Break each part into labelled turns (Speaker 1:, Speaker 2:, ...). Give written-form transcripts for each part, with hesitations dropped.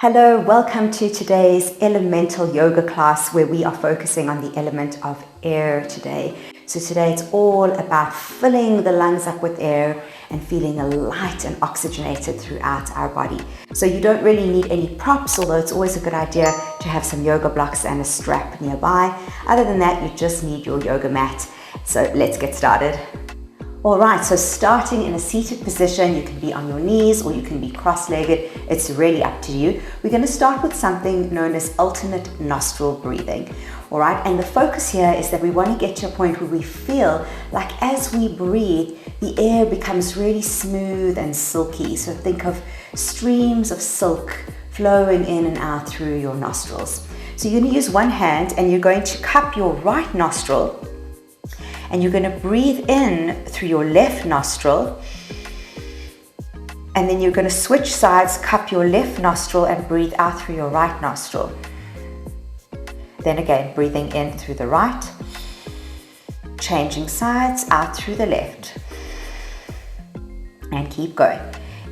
Speaker 1: Hello, welcome to today's elemental yoga class where we are focusing on the element of air today. So today it's all about filling the lungs up with air and feeling light and oxygenated throughout our body. So you don't really need any props, although it's always a good idea to have some yoga blocks and a strap nearby. Other than that, you just need your yoga mat. So let's get started. Alright, so starting in a seated position, you can be on your knees or you can be cross-legged. It's really up to you. We're going to start with something known as alternate nostril breathing. Alright, and the focus here is that we want to get to a point where we feel like as we breathe, the air becomes really smooth and silky. So think of streams of silk flowing in and out through your nostrils. So you're going to use one hand and you're going to cup your right nostril. And you're going to breathe in through your left nostril. And then you're going to switch sides, cup your left nostril and breathe out through your right nostril. Then again, breathing in through the right. Changing sides, out through the left. And keep going.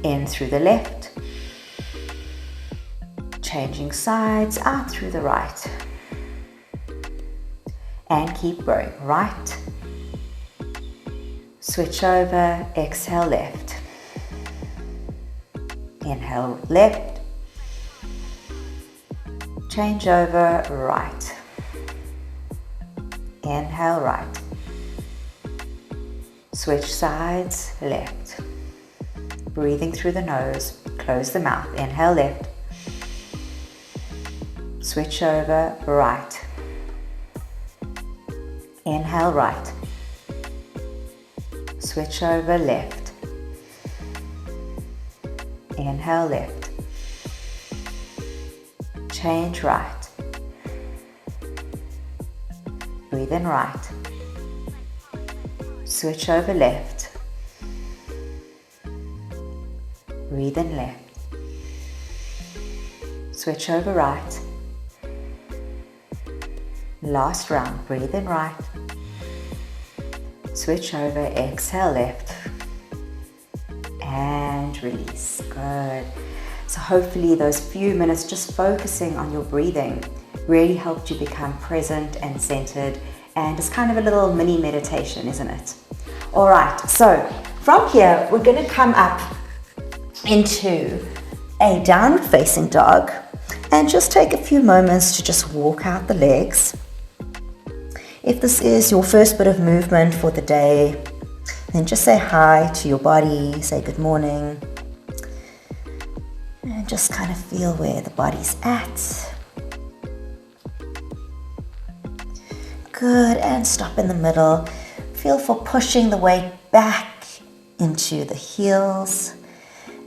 Speaker 1: In through the left. Changing sides, out through the right. And keep going. Right. Switch over, exhale left. Inhale left. Change over, right. Inhale right. Switch sides, left. Breathing through the nose, close the mouth. Inhale left. Switch over, right. Inhale right. Switch over left. Inhale left. Change right. Breathe in right. Switch over left. Breathe in left. Switch over right. Last round, breathe in right. Switch over, exhale left. And release. Good. So hopefully those few minutes just focusing on your breathing really helped you become present and centered. And it's kind of a little mini meditation, isn't it? All right, so from here, we're going to come up into a downward facing dog and just take a few moments to just walk out the legs. If this is your first bit of movement for the day, then just say hi to your body, say good morning, and just kind of feel where the body's at. Good, and stop in the middle. Feel for pushing the weight back into the heels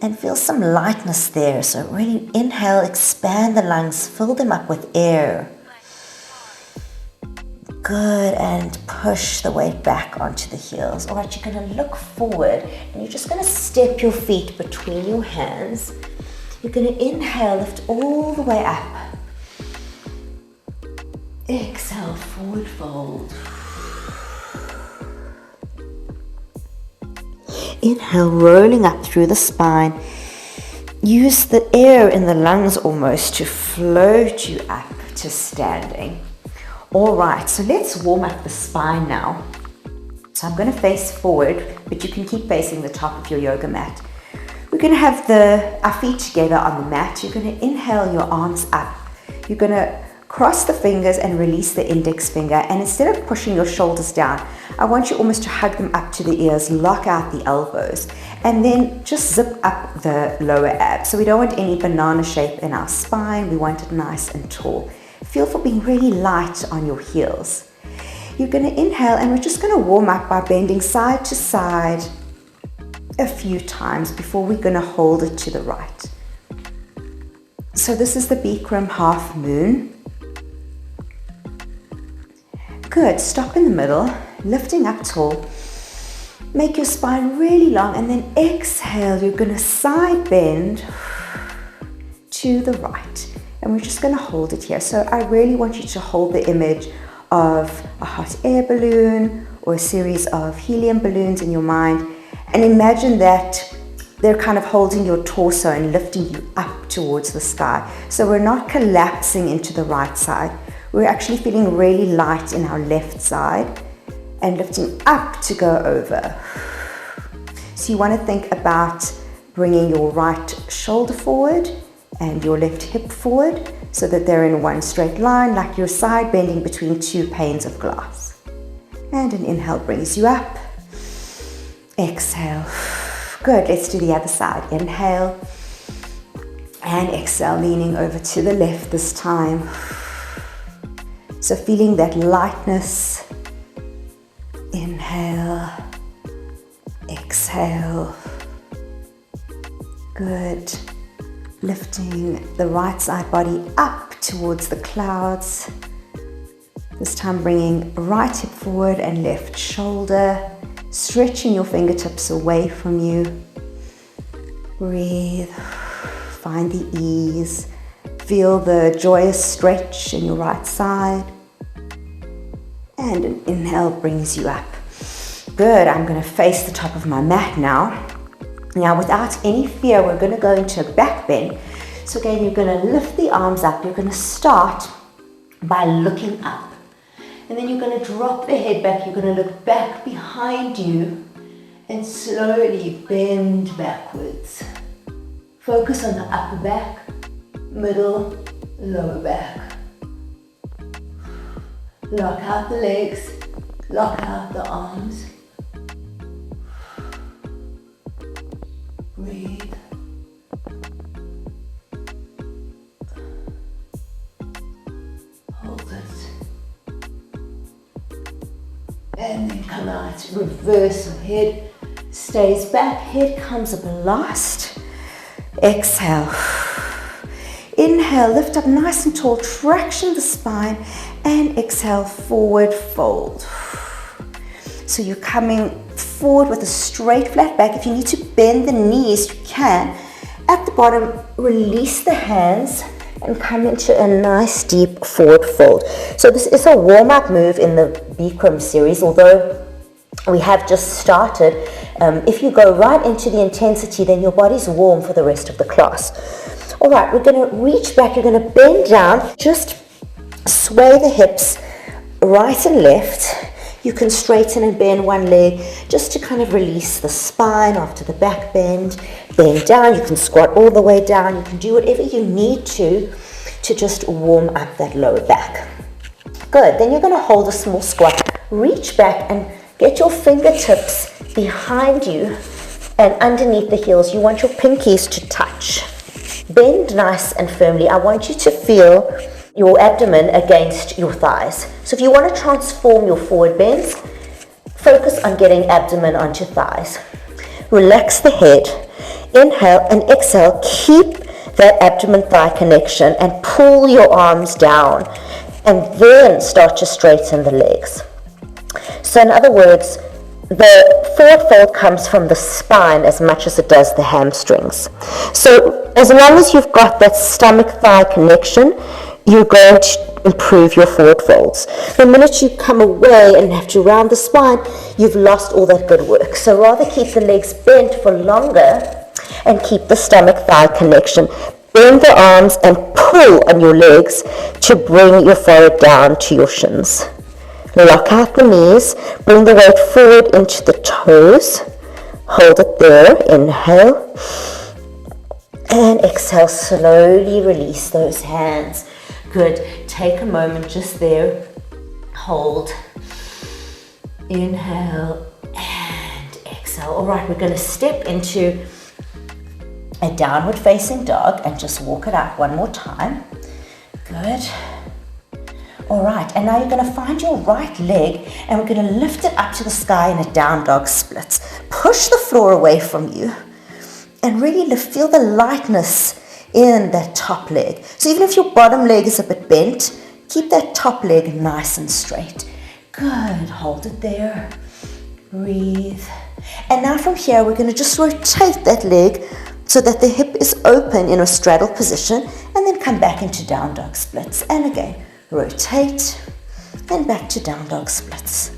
Speaker 1: and feel some lightness there. So really inhale, expand the lungs, fill them up with air. Good, and push the weight back onto the heels. All right, you're going to look forward and you're just going to step your feet between your hands. You're going to inhale, lift all the way up. Exhale, forward fold. Inhale, rolling up through the spine. Use the air in the lungs almost to float you up to standing. All right, so let's warm up the spine now. So I'm going to face forward, but you can keep facing the top of your yoga mat. We're going to have our feet together on the mat. You're going to inhale your arms up. You're going to cross the fingers and release the index finger. And instead of pushing your shoulders down, I want you almost to hug them up to the ears, lock out the elbows, and then just zip up the lower abs. So we don't want any banana shape in our spine. We want it nice and tall. Feel for being really light on your heels. You're going to inhale and we're just going to warm up by bending side to side a few times before we're going to hold it to the right. So this is the Bikram half moon. Good, stop in the middle, lifting up tall. Make your spine really long and then exhale, you're going to side bend to the right. And we're just going to hold it here. So I really want you to hold the image of a hot air balloon or a series of helium balloons in your mind. And imagine that they're kind of holding your torso and lifting you up towards the sky. So we're not collapsing into the right side. We're actually feeling really light in our left side and lifting up to go over. So you want to think about bringing your right shoulder forward and your left hip forward so that they're in one straight line, like you're side bending between two panes of glass. And an inhale brings you up. Exhale. Good, let's do the other side. Inhale and exhale, leaning over to the left this time. So feeling that lightness. Inhale, exhale. Good. Lifting the right side body up towards the clouds. This time bringing right hip forward and left shoulder. Stretching your fingertips away from you. Breathe. Find the ease. Feel the joyous stretch in your right side. And an inhale brings you up. Good. I'm going to face the top of my mat now. Now, without any fear, we're going to go into a back bend. So again, you're going to lift the arms up. You're going to start by looking up. And then you're going to drop the head back. You're going to look back behind you and slowly bend backwards. Focus on the upper back, middle, lower back. Lock out the legs, lock out the arms. Breathe. Hold it. And then come out, reverse of head, stays back, head comes up last. Exhale. Inhale, lift up nice and tall, traction the spine, and exhale, forward fold. So you're coming forward with a straight flat back. If you need to bend the knees, you can. At the bottom, release the hands and come into a nice deep forward fold. So this is a warm-up move in the Bikram series, although we have just started. If you go right into the intensity, then your body's warm for the rest of the class. All right, we're going to reach back. You're going to bend down. Just sway the hips right and left. You can straighten and bend one leg just to kind of release the spine after the back bend. Bend down. You can squat all the way down. You can do whatever you need to just warm up that lower back. Good. Then you're going to hold a small squat. Reach back and get your fingertips behind you and underneath the heels. You want your pinkies to touch. Bend nice and firmly. I want you to feel your abdomen against your thighs. So if you want to transform your forward bends, focus on getting abdomen onto thighs. Relax the head. Inhale and exhale. Keep that abdomen-thigh connection and pull your arms down. And then start to straighten the legs. So in other words, the forward fold comes from the spine as much as it does the hamstrings. So as long as you've got that stomach-thigh connection, you're going to improve your forward folds. The minute you come away and have to round the spine, you've lost all that good work. So rather keep the legs bent for longer and keep the stomach-thigh connection. Bend the arms and pull on your legs to bring your forehead down to your shins. Lock out the knees, bring the weight forward into the toes. Hold it there, inhale. And exhale, slowly release those hands. Good, take a moment just there. Hold, inhale, and exhale. All right, we're gonna step into a downward facing dog and just walk it out one more time. Good. All right, and now you're going to find your right leg and we're going to lift it up to the sky in a down dog split. Push the floor away from you and really feel the lightness in that top leg. So even if your bottom leg is a bit bent, keep that top leg nice and straight. Good, hold it there. Breathe. And now from here, we're going to just rotate that leg so that the hip is open in a straddle position and then come back into down dog splits. And again, rotate and back to down dog splits.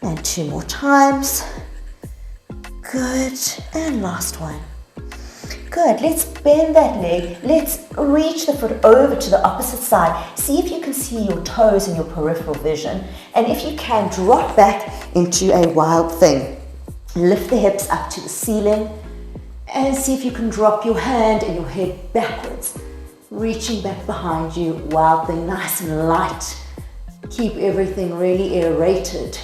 Speaker 1: And 2 more times. Good. And last one. Good, let's bend that leg. Let's reach the foot over to the opposite side. See if you can see your toes in your peripheral vision. And if you can, drop back into a wild thing. Lift the hips up to the ceiling and see if you can drop your hand and your head backwards. Reaching back behind you, wild thing, nice and light. Keep everything really aerated.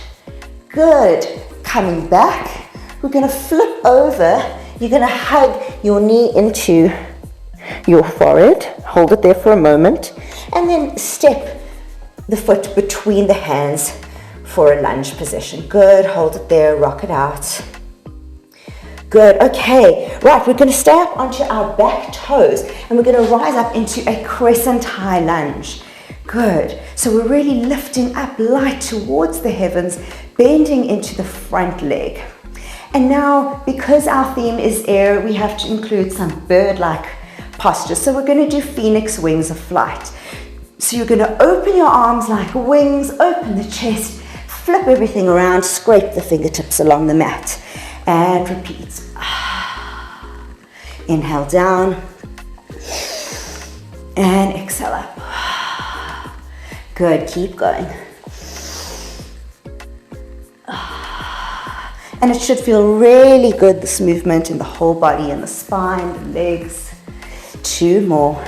Speaker 1: Good, coming back, we're gonna flip over. You're gonna hug your knee into your forehead, hold it there for a moment, and then step the foot between the hands for a lunge position. Good, hold it there, rock it out. Good, okay, right, we're gonna stay up onto our back toes and we're gonna rise up into a crescent high lunge. Good, so we're really lifting up light towards the heavens, bending into the front leg. And now, because our theme is air, we have to include some bird-like posture. So we're gonna do phoenix wings of flight. So you're gonna open your arms like wings, open the chest, flip everything around, scrape the fingertips along the mat, and repeat. Inhale down, and exhale up. Good, keep going. And it should feel really good, this movement in the whole body, in the spine, the legs. 2 more.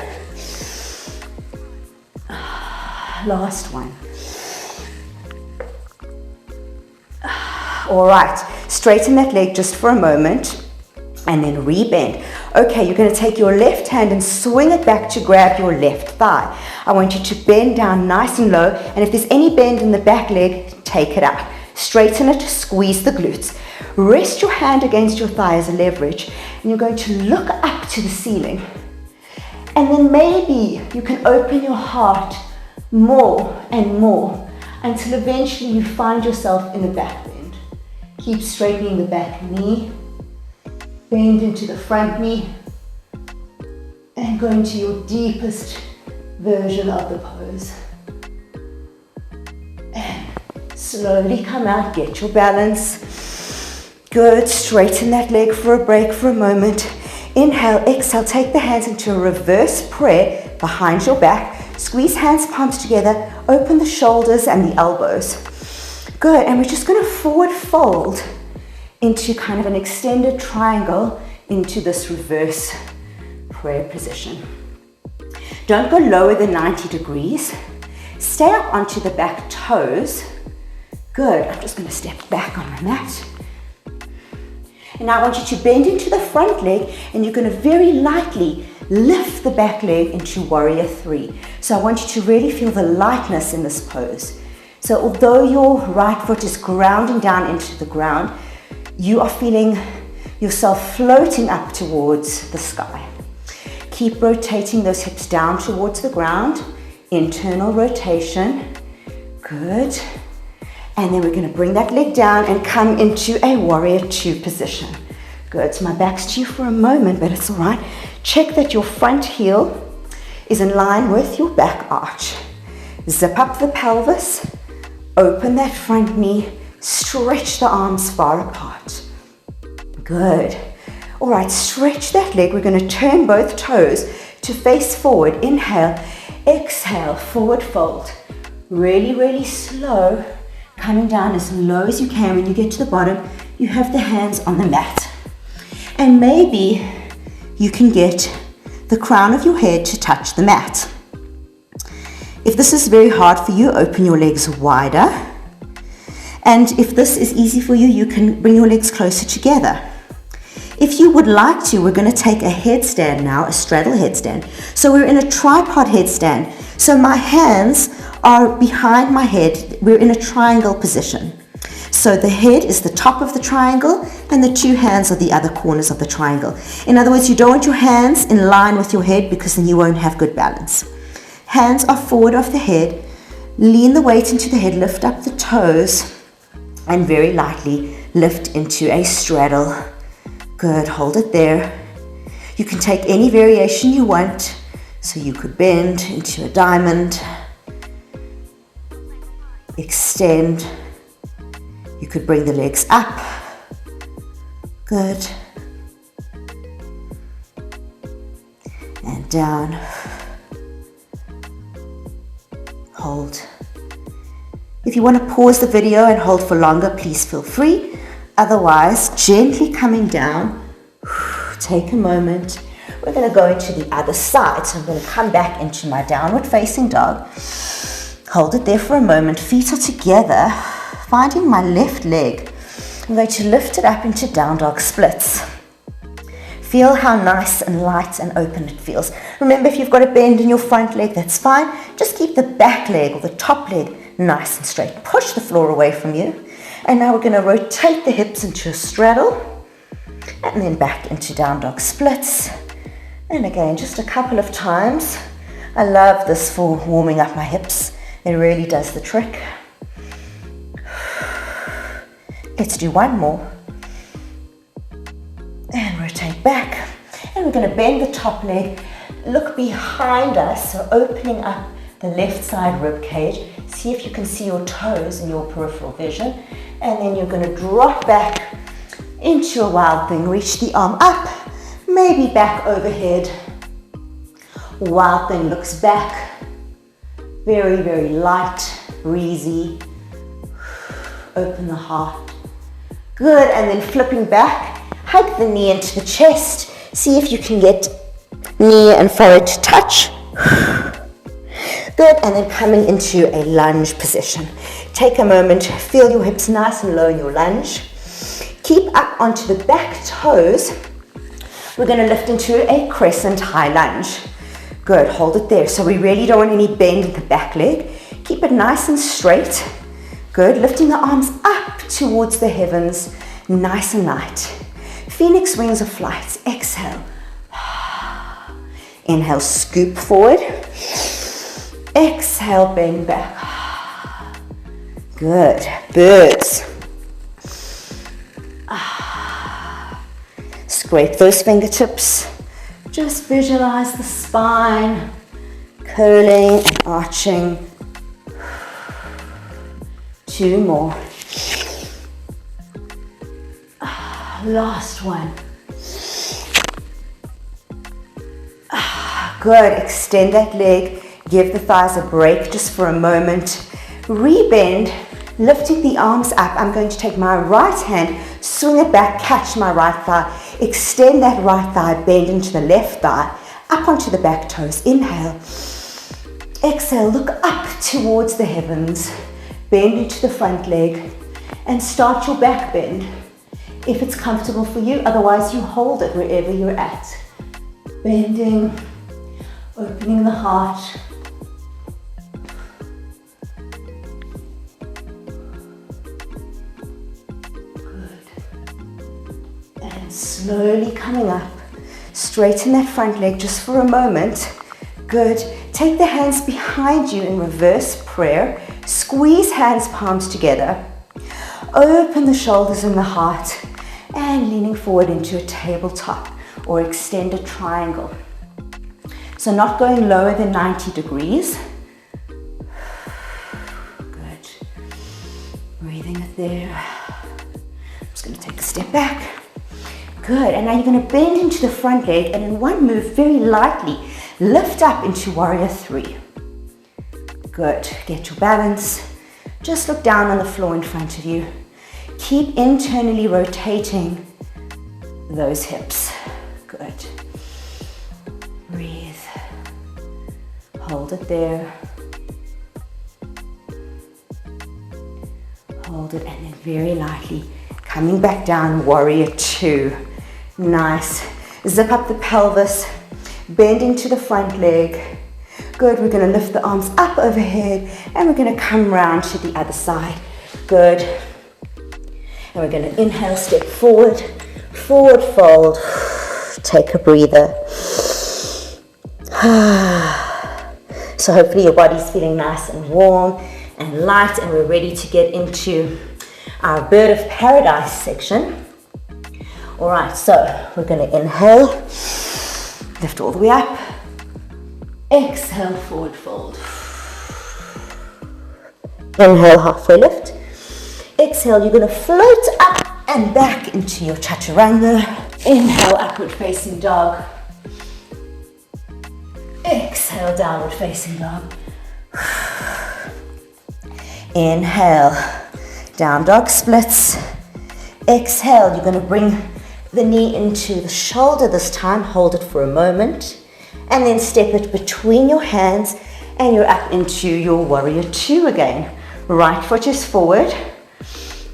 Speaker 1: Last one. All right, straighten that leg just for a moment and then rebend. Okay, you're going to take your left hand and swing it back to grab your left thigh. I want you to bend down nice and low, and if there's any bend in the back leg, take it out. Straighten it, squeeze the glutes. Rest your hand against your thigh as a leverage, and you're going to look up to the ceiling. And then maybe you can open your heart more and more until eventually you find yourself in a back bend. Keep straightening the back knee, bend into the front knee, and go into your deepest version of the pose. And slowly come out, get your balance. Good, straighten that leg for a break for a moment. Inhale, exhale, take the hands into a reverse prayer behind your back. Squeeze hands, palms together, open the shoulders and the elbows. Good, and we're just gonna forward fold into kind of an extended triangle into this reverse prayer position. Don't go lower than 90 degrees. Stay up onto the back toes. Good, I'm just gonna step back on my mat. And now I want you to bend into the front leg and you're gonna very lightly lift the back leg into warrior 3. So I want you to really feel the lightness in this pose. So although your right foot is grounding down into the ground, you are feeling yourself floating up towards the sky. Keep rotating those hips down towards the ground, internal rotation. Good. And then we're going to bring that leg down and come into a warrior 2 position. Good, so my back's to you for a moment, but it's all right. Check that your front heel is in line with your back arch. Zip up the pelvis, open that front knee, stretch the arms far apart. Good. All right, stretch that leg. We're going to turn both toes to face forward. Inhale, exhale, forward fold. Really, really slow. Coming down as low as you can. When you get to the bottom, you have the hands on the mat. And maybe you can get the crown of your head to touch the mat. If this is very hard for you, open your legs wider. And if this is easy for you, you can bring your legs closer together. If you would like to, we're going to take a headstand now, a straddle headstand. So we're in a tripod headstand. So my hands are behind my head. We're in a triangle position. So the head is the top of the triangle and the 2 hands are the other corners of the triangle. In other words, you don't want your hands in line with your head because then you won't have good balance. Hands are forward of the head. Lean the weight into the head, lift up the toes and very lightly lift into a straddle. Good, hold it there. You can take any variation you want. So you could bend into a diamond, extend. You could bring the legs up. Good. down, hold. If you want to pause the video and hold for longer, please feel free. Otherwise, gently coming down, take a moment. We're going to go into the other side. So I'm going to come back into my downward facing dog. Hold it there for a moment. Feet are together. Finding my left leg. I'm going to lift it up into down dog splits. Feel how nice and light and open it feels. Remember, if you've got a bend in your front leg, that's fine. Just keep the back leg or the top leg nice and straight. Push the floor away from you. And now we're going to rotate the hips into a straddle. And then back into down dog splits. And again, just a couple of times. I love this for warming up my hips. It really does the trick. Let's do one more. And rotate back. And we're going to bend the top leg. Look behind us, so opening up the left side rib cage. See if you can see your toes in your peripheral vision. And then you're going to drop back into a wild thing. Reach the arm up. Maybe back overhead. Wild thing looks back. Very, very light, breezy. Open the heart. Good, and then flipping back. Hug the knee into the chest. See if you can get knee and forehead to touch. Good, and then coming into a lunge position. Take a moment, feel your hips nice and low in your lunge. Keep up onto the back toes. We're going to lift into a crescent high lunge. Good, hold it there. So we really don't want any bend in the back leg. Keep it nice and straight. Good, lifting the arms up towards the heavens, nice and light. Phoenix wings of flight, exhale. Inhale, scoop forward. Exhale, bend back. Good, birds. Scrape those fingertips. Just visualize the spine curling and arching. 2 more. Last one. Good. Extend that leg. Give the thighs a break just for a moment. Rebend, lifting the arms up. I'm going to take my right hand, swing it back, catch my right thigh. Extend that right thigh, bend into the left thigh, up onto the back toes. Inhale. Exhale, look up towards the heavens. Bend into the front leg and start your back bend if it's comfortable for you. Otherwise, you hold it wherever you're at. Bending, opening the heart. Good. And slowly coming up. Straighten that front leg just for a moment. Good. Take the hands behind you in reverse prayer. Squeeze hands, palms together. Open the shoulders and the heart. And leaning forward into a tabletop or extended triangle. So not going lower than 90 degrees. Good. Breathing it there. I'm just going to take a step back. Good. And now you're going to bend into the front leg and in one move, very lightly, lift up into warrior 3. Good. Get your balance. Just look down on the floor in front of you. Keep internally rotating those hips. Good. Breathe. Hold it there. Hold it and then very lightly coming back down, warrior 2. Nice. Zip up the pelvis. Bend into the front leg. Good, we're going to lift the arms up overhead and we're going to come round to the other side. Good. And we're going to inhale, step forward, forward fold. Take a breather. So hopefully your body's feeling nice and warm and light and we're ready to get into our bird of paradise section. All right, so we're going to inhale, lift all the way up. Exhale, forward fold. Inhale, halfway lift. Exhale, you're going to float up and back into your chaturanga. Inhale, upward facing dog. exhale, downward facing dog. Inhale, down dog splits. Exhale, you're going to bring the knee into the shoulder this time. Hold it for a moment. And then step it between your hands and you're up into your warrior two again. Right foot is forward.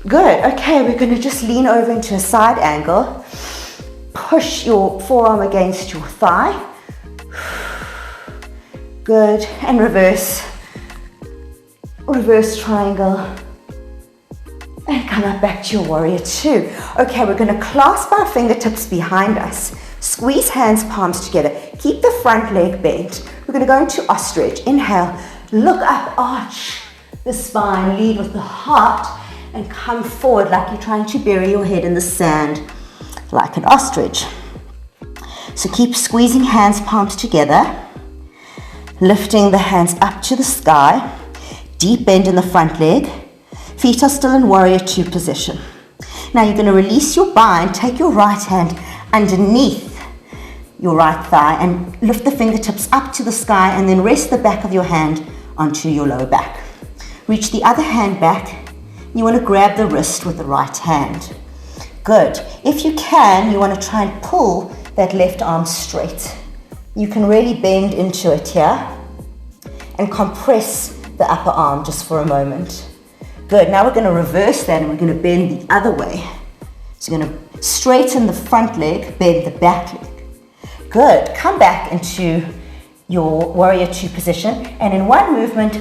Speaker 1: Good. Okay, we're going to just lean over into a side angle. Push your forearm against your thigh. Good. And reverse. Reverse triangle. And come up back to your warrior two. Okay, we're going to clasp our fingertips behind us. Squeeze hands, palms together. Keep the front leg bent. We're going to go into ostrich. Inhale. Look up, arch the spine. Lead with the heart. And come forward like you're trying to bury your head in the sand, like an ostrich. So keep squeezing hands, palms together. Lifting the hands up to the sky. Deep bend in the front leg. Feet are still in warrior two position. Now you're going to release your bind. Take your right hand underneath your right thigh and lift the fingertips up to the sky and then rest the back of your hand onto your lower back. Reach the other hand back. You want to grab the wrist with the right hand. Good. If you can, you want to try and pull that left arm straight. You can really bend into it here and compress the upper arm just for a moment. Good. Now we're going to reverse that and we're going to bend the other way. So you're going to straighten the front leg, bend the back leg. Good. Come back into your warrior two position and in one movement,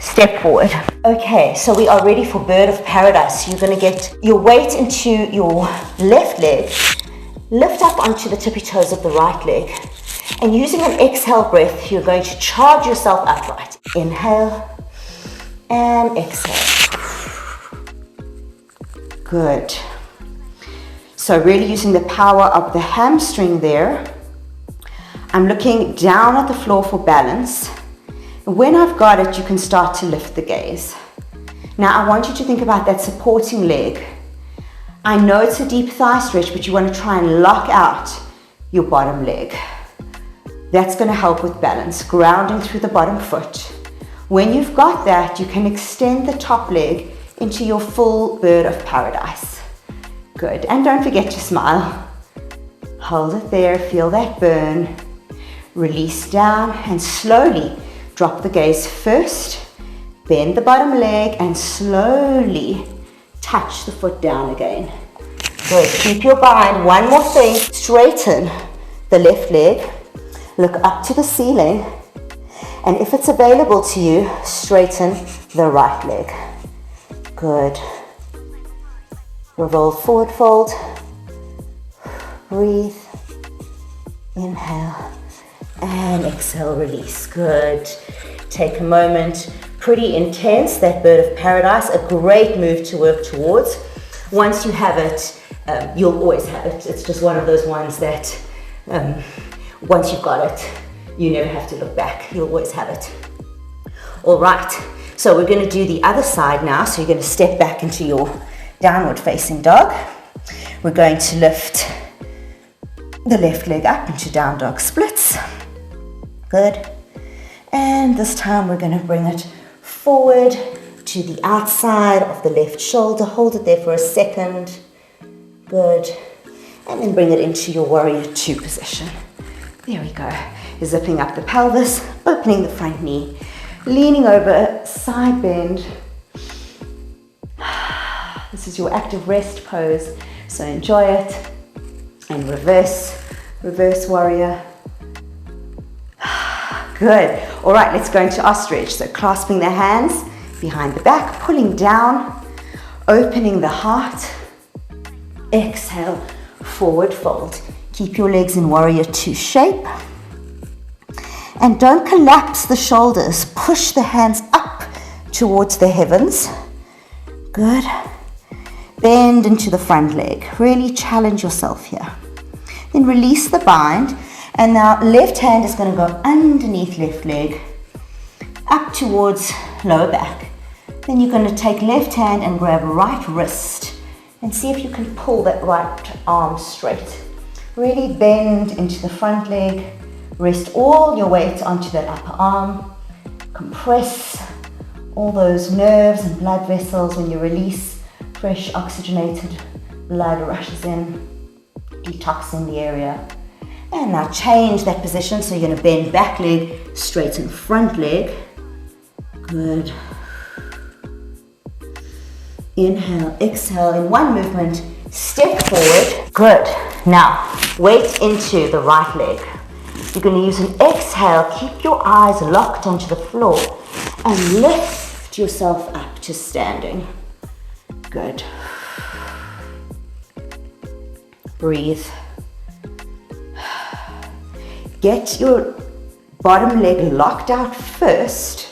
Speaker 1: step forward. Okay, so we are ready for bird of paradise. You're going to get your weight into your left leg, lift up onto the tippy toes of the right leg, and using an exhale breath, you're going to charge yourself upright. Inhale and exhale. Good. So really using the power of the hamstring there. I'm looking down at the floor for balance. When I've got it, you can start to lift the gaze. Now I want you to think about that supporting leg. I know it's a deep thigh stretch, but you want to try and lock out your bottom leg. That's going to help with balance, grounding through the bottom foot. When you've got that, you can extend the top leg into your full bird of paradise. Good, and don't forget to smile. Hold it there, feel that burn. Release down and slowly drop the gaze first, bend the bottom leg and slowly touch the foot down again. Good, keep your bind. One more thing, straighten the left leg, look up to the ceiling, and if it's available to you, straighten the right leg. Good. Revolve forward fold, breathe, inhale, and exhale, release. Good. Take a moment. Pretty intense, that bird of paradise. A great move to work towards. Once you have it, you'll always have it. It's just one of those ones that once you've got it, you never have to look back. You'll always have it. All right. So we're going to do the other side now. So you're going to step back into your downward facing dog. We're going to lift the left leg up into down dog splits. Good. And this time we're going to bring it forward to the outside of the left shoulder. Hold it there for a second. Good. And then bring it into your warrior two position. There we go. Zipping up the pelvis, opening the front knee, leaning over, side bend. This is your active rest pose, so enjoy it. And reverse warrior. Good. All right, let's go into ostrich. So clasping the hands behind the back, pulling down, opening the heart. Exhale, forward fold. Keep your legs in warrior two shape. And don't collapse the shoulders. Push the hands up towards the heavens. Good. Bend into the front leg. Really challenge yourself here. Then release the bind. And now left hand is going to go underneath left leg, up towards lower back. Then you're going to take left hand and grab right wrist and see if you can pull that right arm straight. Really bend into the front leg, Rest all your weight onto that upper arm. Compress all those nerves and blood vessels. When you release, fresh oxygenated blood rushes in, detoxing the area. And now change that position. So you're going to bend back leg, straighten front leg. Good. Inhale, exhale in one movement. Step forward. Good. Now, weight into the right leg. You're going to use an exhale. Keep your eyes locked onto the floor and lift yourself up to standing. Good. Breathe. Get your bottom leg locked out first.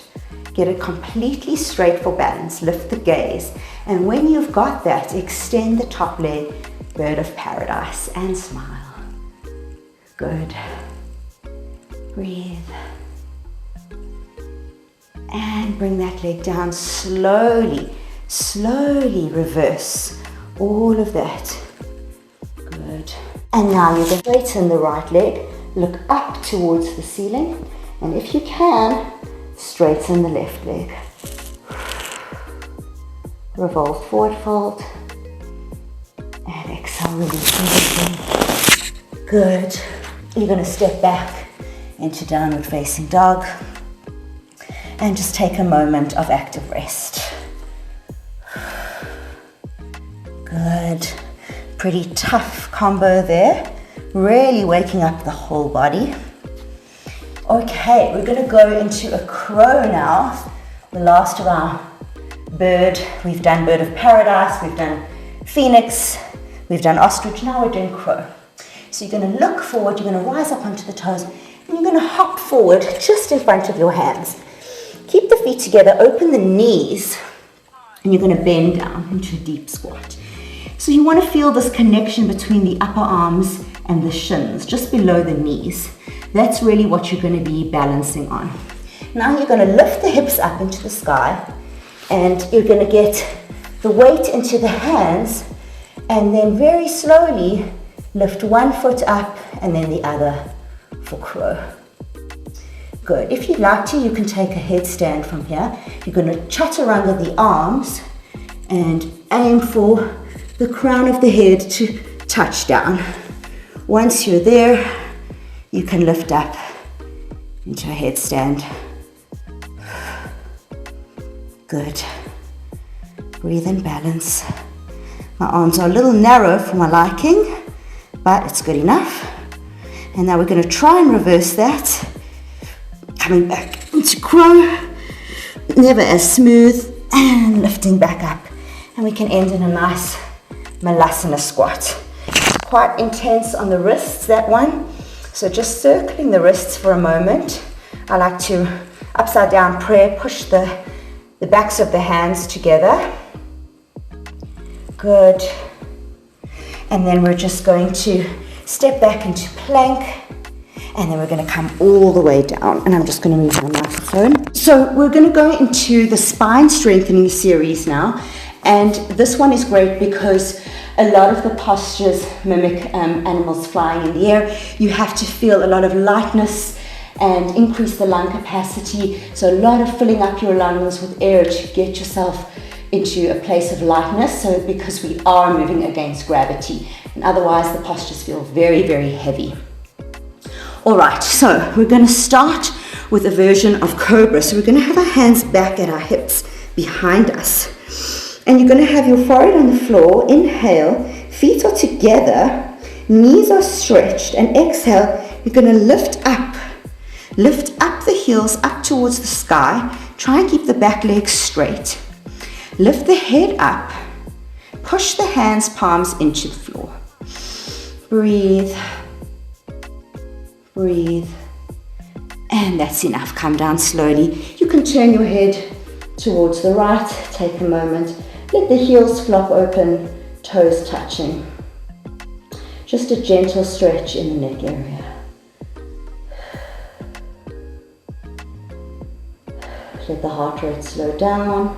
Speaker 1: Get it completely straight for balance. Lift the gaze. And when you've got that, extend the top leg, bird of paradise, and smile. Good. Breathe. And bring that leg down slowly. Slowly reverse all of that. Good. And now you're going to straighten the right leg. Look up towards the ceiling. And if you can, straighten the left leg. Revolve forward fold. And exhale, release everything. Good. You're going to step back into downward facing dog. And just take a moment of active rest. Good. Pretty tough combo there. Really waking up the whole body. Okay, we're going to go into a crow now. The last of our bird. We've done bird of paradise, we've done phoenix, we've done ostrich, now we're doing crow. So you're going to look forward, you're going to rise up onto the toes, and you're going to hop forward just in front of your hands. Keep the feet together, open the knees, and you're going to bend down into a deep squat. So you want to feel this connection between the upper arms and the shins, just below the knees. That's really what you're going to be balancing on. Now you're going to lift the hips up into the sky, and you're going to get the weight into the hands, and then very slowly lift one foot up and then the other for crow. Good. If you'd like to, you can take a headstand from here. You're going to chaturanga the arms and aim for the crown of the head to touch down. Once you're there, you can lift up into a headstand. Good. Breathe and balance. My arms are a little narrow for my liking, but it's good enough. And now we're going to try and reverse that. Coming back into crow, never as smooth, and lifting back up. And we can end in a nice Malasana squat. Quite intense on the wrists, that one. So just circling the wrists for a moment. I like to upside down prayer, push the backs of the hands together. Good. And then we're just going to step back into plank. And then we're going to come all the way down. And I'm just going to move my microphone. So we're going to go into the spine strengthening series now. And this one is great because a lot of the postures mimic animals flying in the air. You have to feel a lot of lightness and increase the lung capacity. So a lot of filling up your lungs with air to get yourself into a place of lightness. So because we are moving against gravity. And otherwise the postures feel very, very heavy. All right, so we're going to start with a version of cobra. So we're going to have our hands back at our hips behind us. And you're going to have your forehead on the floor. Inhale, feet are together, knees are stretched. And exhale, you're going to lift up the heels up towards the sky. Try and keep the back legs straight. Lift the head up. Push the hands, palms into the floor. Breathe. Breathe. And that's enough. Come down slowly. You can turn your head towards the right. Take a moment. Let the heels flop open, toes touching. Just a gentle stretch in the neck area. Let the heart rate slow down.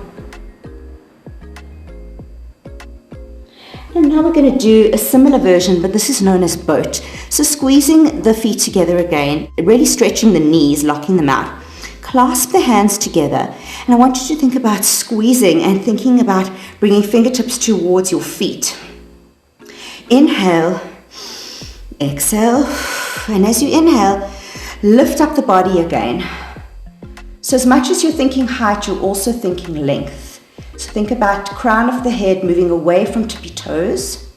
Speaker 1: And now we're going to do a similar version, but this is known as boat. So squeezing the feet together again, really stretching the knees, locking them out. Clasp the hands together, and I want you to think about squeezing and thinking about bringing fingertips towards your feet. Inhale, exhale, and as you inhale, lift up the body again. So as much as you're thinking height, you're also thinking length. So think about crown of the head moving away from tippy toes,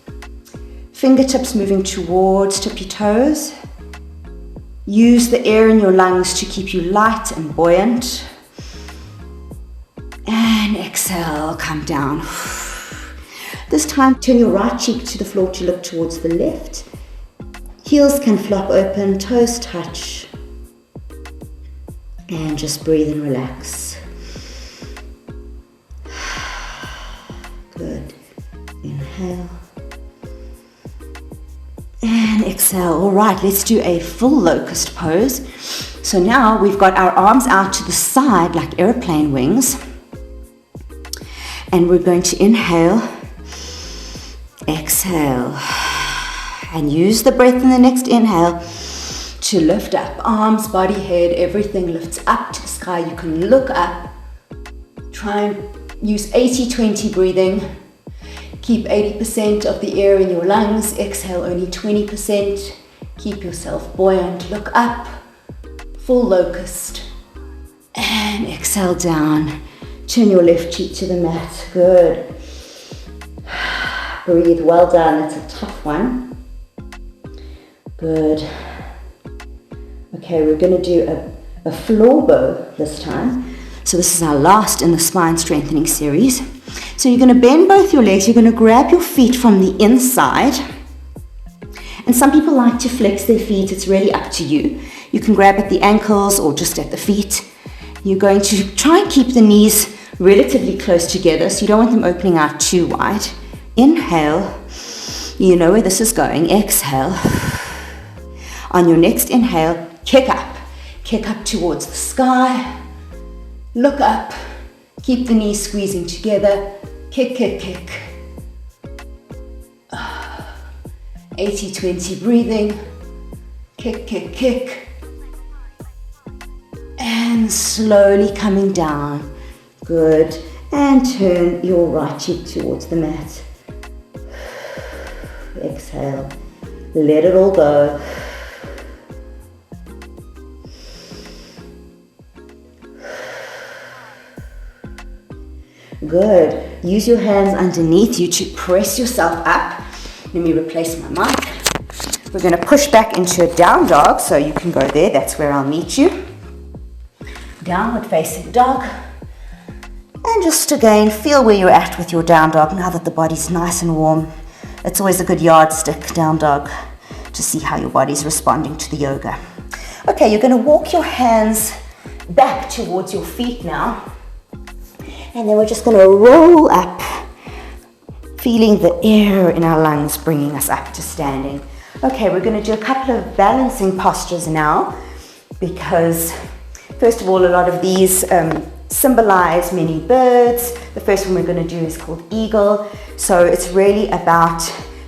Speaker 1: fingertips moving towards tippy toes. Use the air in your lungs to keep you light and buoyant. And exhale, come down. This time, turn your right cheek to the floor to look towards the left. Heels can flop open, toes touch. And just breathe and relax. Good. Inhale. And exhale. All right, let's do a full locust pose. So now we've got our arms out to the side like airplane wings. And we're going to inhale, exhale. And use the breath in the next inhale to lift up. Arms, body, head, everything lifts up to the sky. You can look up. Try and use 80-20 breathing. Keep 80% of the air in your lungs. Exhale only 20%. Keep yourself buoyant. Look up. Full locust. And exhale down. Turn your left cheek to the mat. Good. Breathe. Well done. That's a tough one. Good. Okay, we're going to do a floor bow this time. So this is our last in the spine strengthening series. So you're going to bend both your legs. You're going to grab your feet from the inside. And some people like to flex their feet. It's really up to you. You can grab at the ankles or just at the feet. You're going to try and keep the knees relatively close together, so you don't want them opening out too wide. Inhale. You know where this is going. Exhale. On your next inhale, kick up. Kick up towards the sky. Look up. Keep the knees squeezing together. Kick, kick, kick. 80-20 breathing. Kick, kick, kick. And slowly coming down. Good. And turn your right cheek towards the mat. Exhale. Let it all go. Good. Use your hands underneath you to press yourself up. Let me replace my mic. We're going to push back into a down dog, so you can go there. That's where I'll meet you. Downward facing dog. And just again, feel where you're at with your down dog now that the body's nice and warm. It's always a good yardstick, down dog, to see how your body's responding to the yoga. Okay, you're going to walk your hands back towards your feet now. And then we're just going to roll up, feeling the air in our lungs bringing us up to standing. Okay, we're going to do a couple of balancing postures now, because first of all, a lot of these symbolize many birds. The first one we're going to do is called eagle. So it's really about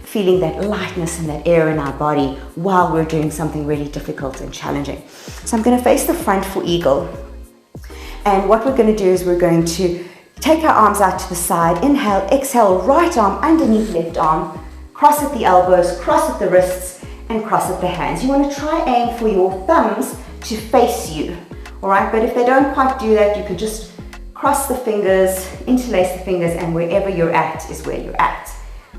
Speaker 1: feeling that lightness and that air in our body while we're doing something really difficult and challenging. So I'm going to face the front for eagle. And what we're going to do is we're going to take our arms out to the side. Inhale, exhale, right arm underneath left arm. Cross at the elbows, cross at the wrists, and cross at the hands. You want to try aim for your thumbs to face you. All right, but if they don't quite do that, you can just cross the fingers, interlace the fingers, and wherever you're at is where you're at.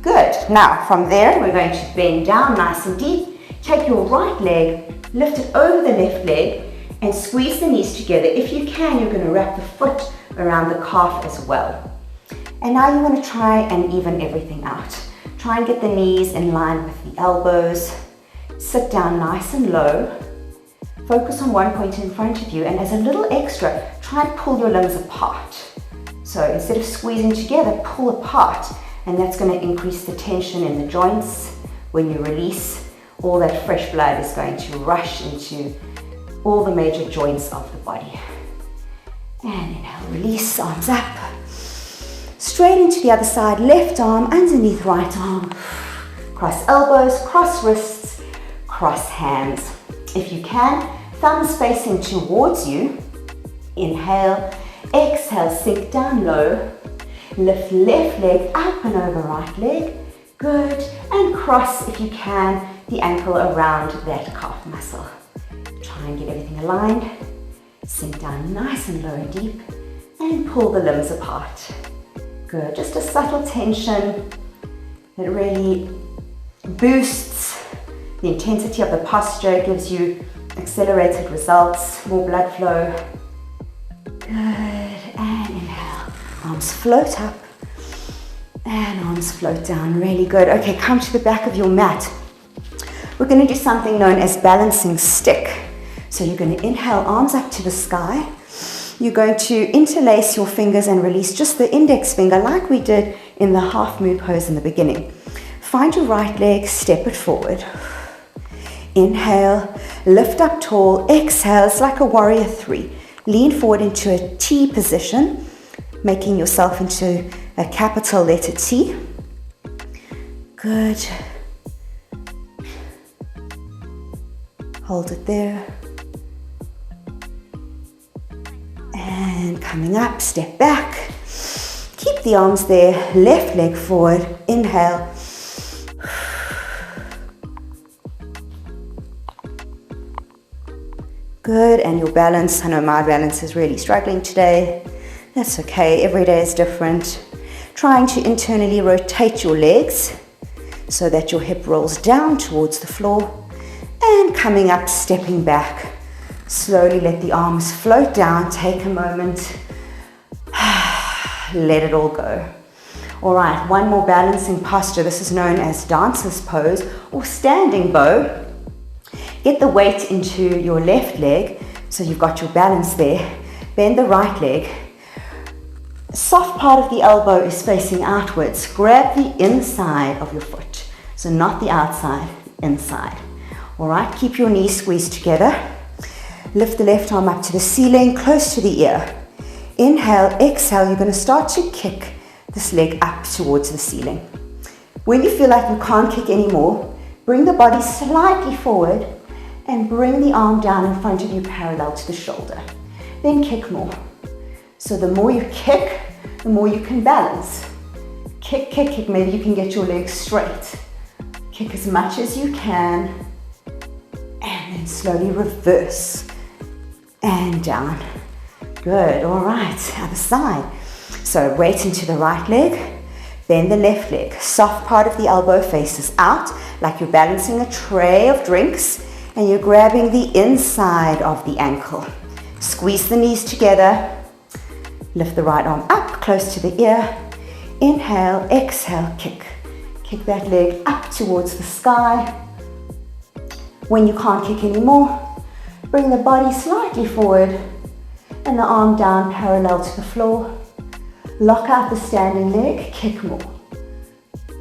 Speaker 1: Good. Now, from there, we're going to bend down nice and deep. Take your right leg, lift it over the left leg, and squeeze the knees together. If you can, you're going to wrap the foot around the calf as well. And now you want to try and even everything out. Try and get the knees in line with the elbows. Sit down nice and low. Focus on one point in front of you, and as a little extra, try and pull your limbs apart. So instead of squeezing together, pull apart, and that's going to increase the tension in the joints. When you release, all that fresh blood is going to rush into all the major joints of the body. And inhale, release, arms up. Straight into the other side, left arm underneath right arm. Cross elbows, cross wrists, cross hands. If you can, thumbs facing towards you. Inhale, exhale, sink down low. Lift left leg up and over right leg. Good. And cross, if you can, the ankle around that calf muscle. Try and get everything aligned. Sink down nice and low and deep. And pull the limbs apart. Good. Just a subtle tension that really boosts the intensity of the posture, gives you accelerated results, more blood flow. Good. And inhale. Arms float up and arms float down. Really good. Okay, come to the back of your mat. We're going to do something known as balancing stick. So you're going to inhale, arms up to the sky. You're going to interlace your fingers and release just the index finger like we did in the half moon pose in the beginning. Find your right leg, step it forward. Inhale, lift up tall. Exhale, it's like a warrior three. Lean forward into a T position, making yourself into a capital letter T. Good. Hold it there. And coming up, step back. Keep the arms there, left leg forward. Inhale. Good, and your balance. I know my balance is really struggling today. That's okay, every day is different. Trying to internally rotate your legs so that your hip rolls down towards the floor. And coming up, stepping back. Slowly let the arms float down. Take a moment. Let it all go. All right, one more balancing posture. This is known as dancer's pose or standing bow. Get the weight into your left leg so you've got your balance there. Bend the right leg. The soft part of the elbow is facing outwards. Grab the inside of your foot. So not the outside, inside. All right, keep your knees squeezed together. Lift the left arm up to the ceiling, close to the ear. Inhale, exhale, you're going to start to kick this leg up towards the ceiling. When you feel like you can't kick anymore, bring the body slightly forward and bring the arm down in front of you parallel to the shoulder. Then kick more. So the more you kick, the more you can balance. Kick, kick, kick. Maybe you can get your legs straight. Kick as much as you can. And then slowly reverse. And down. Good, all right, other side. So weight into the right leg, bend the left leg. Soft part of the elbow faces out, like you're balancing a tray of drinks, and you're grabbing the inside of the ankle. Squeeze the knees together. Lift the right arm up, close to the ear. Inhale, exhale, kick. Kick that leg up towards the sky. When you can't kick anymore, bring the body slightly forward and the arm down parallel to the floor. Lock out the standing leg, kick more.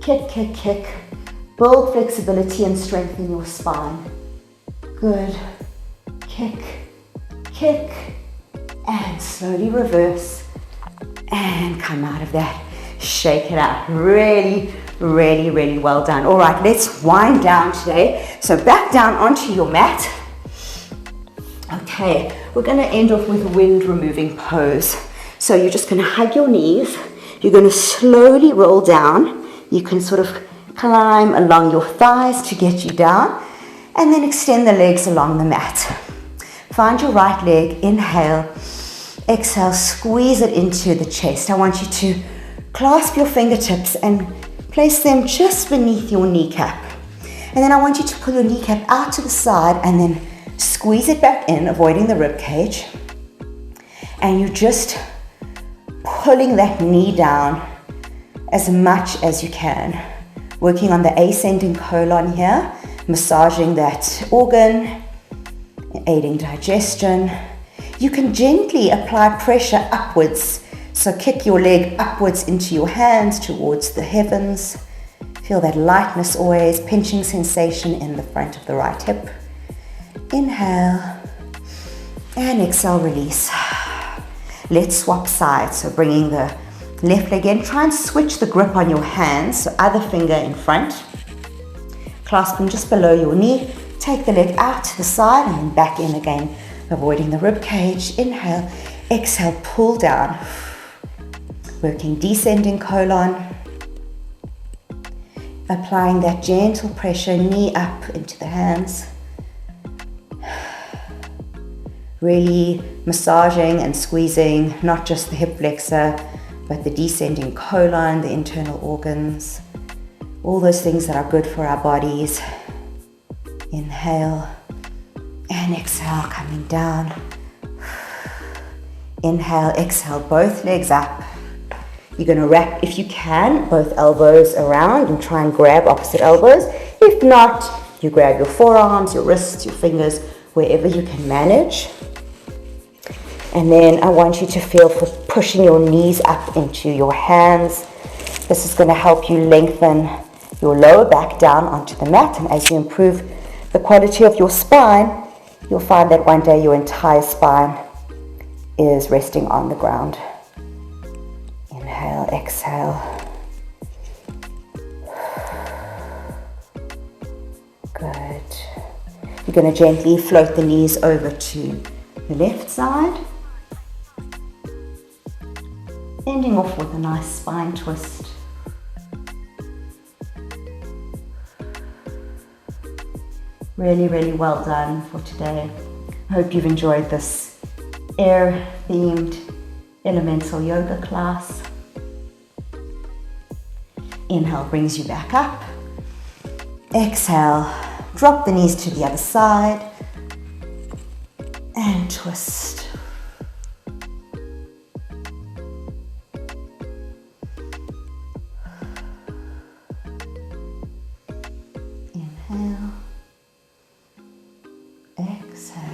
Speaker 1: Kick, kick, kick. Build flexibility and strengthen your spine. Good. Kick, kick, and slowly reverse. And come out of that. Shake it out. Really, really, really well done. All right, let's wind down today. So back down onto your mat. Okay, we're going to end off with wind removing pose. So you're just going to hug your knees. You're going to slowly roll down. You can sort of climb along your thighs to get you down. And then extend the legs along the mat. Find your right leg. Inhale. Exhale. Squeeze it into the chest. I want you to clasp your fingertips and place them just beneath your kneecap. And then I want you to pull your kneecap out to the side and then squeeze it back in, avoiding the rib cage. And you're just pulling that knee down as much as you can. Working on the ascending colon here, massaging that organ, aiding digestion. You can gently apply pressure upwards. So kick your leg upwards into your hands towards the heavens. Feel that lightness always, pinching sensation in the front of the right hip. Inhale and exhale, release. Let's swap sides. So bringing the Left leg in, try and switch the grip on your hands, so other finger in front. Clasp them just below your knee. Take the leg out to the side and then back in again, avoiding the rib cage. Inhale, exhale, pull down. Working descending colon. Applying that gentle pressure, knee up into the hands. Really massaging and squeezing, not just the hip flexor, but the descending colon, the internal organs, all those things that are good for our bodies. Inhale and exhale, coming down. Inhale, exhale, both legs up. You're going to wrap, if you can, both elbows around and try and grab opposite elbows. If not, you grab your forearms, your wrists, your fingers, wherever you can manage. And then I want you to feel for pushing your knees up into your hands. This is going to help you lengthen your lower back down onto the mat. And as you improve the quality of your spine, you'll find that one day your entire spine is resting on the ground. Inhale, exhale. Good. You're going to gently float the knees over to the left side. Ending off with a nice spine twist. Really, really well done for today. I hope you've enjoyed this air-themed elemental yoga class. Inhale brings you back up. Exhale, drop the knees to the other side and twist. Inhale, exhale.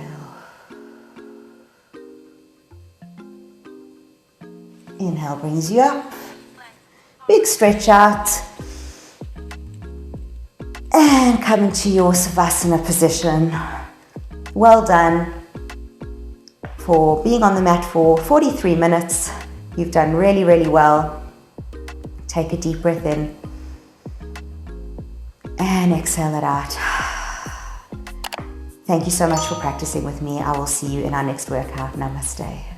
Speaker 1: Inhale brings you up. Big stretch out. And come into your Savasana position. Well done for being on the mat for 43 minutes. You've done really, really well. Take a deep breath in. And exhale it out. Thank you so much for practicing with me. I will see you in our next workout. Namaste.